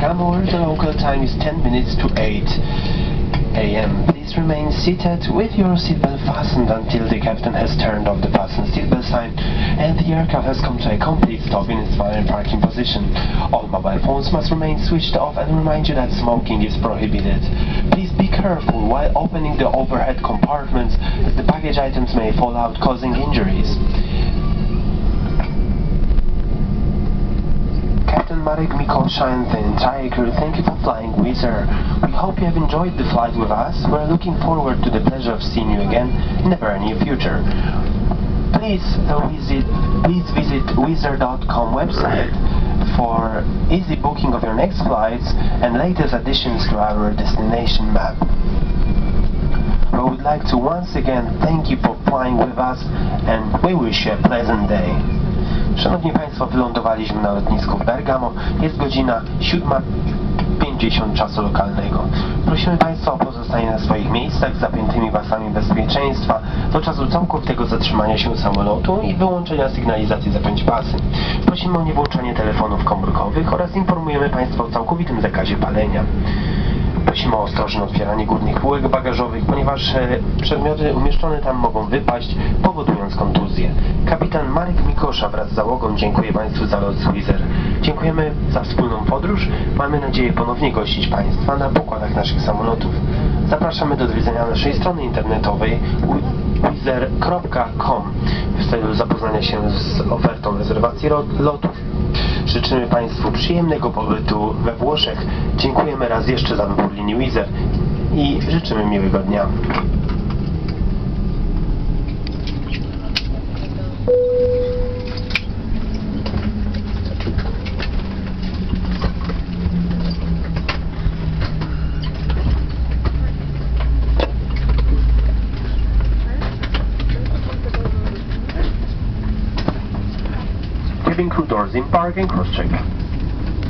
Bergamo, where the local time is 10 minutes to 8 a.m. Please remain seated with your seatbelt fastened until the captain has turned off the fasten seatbelt sign and the aircraft has come to a complete stop in its final parking position. All mobile phones must remain switched off and remind you that smoking is prohibited. Please be careful while opening the overhead compartments as the baggage items may fall out, causing injuries. Captain Marek Mikosza and the entire crew, thank you for flying Wizz Air. We hope you have enjoyed the flight with us. We're looking forward to the pleasure of seeing you again in the very near future. Please visit wizzair.com website for easy booking of your next flights and latest additions to our destination map. We would like to once again thank you for flying with us and we wish you a pleasant day. Szanowni Państwo, wylądowaliśmy na lotnisku w Bergamo. Jest godzina 7:50 czasu lokalnego. Prosimy Państwa o pozostanie na swoich miejscach z zapiętymi pasami bezpieczeństwa do czasu całkowitego zatrzymania się samolotu i wyłączenia sygnalizacji zapiąć pasy. Prosimy o niewłączanie telefonów komórkowych oraz informujemy Państwa o całkowitym zakazie palenia. Prosimy o ostrożne otwieranie górnych półek bagażowych, ponieważ przedmioty umieszczone tam mogą wypaść, powodując kontuzję. Kapitan Marek Mikosza wraz z załogą dziękuję Państwu za lot z Wizz Air. Dziękujemy za wspólną podróż. Mamy nadzieję ponownie gościć Państwa na pokładach naszych samolotów. Zapraszamy do odwiedzenia naszej strony internetowej wizzair.com w celu zapoznania się z ofertą rezerwacji lotów. Życzymy Państwu przyjemnego pobytu we Włoszech. Dziękujemy raz jeszcze za wybór linii Wizz Air i życzymy miłego dnia. Cabin crew doors in park and cross-check.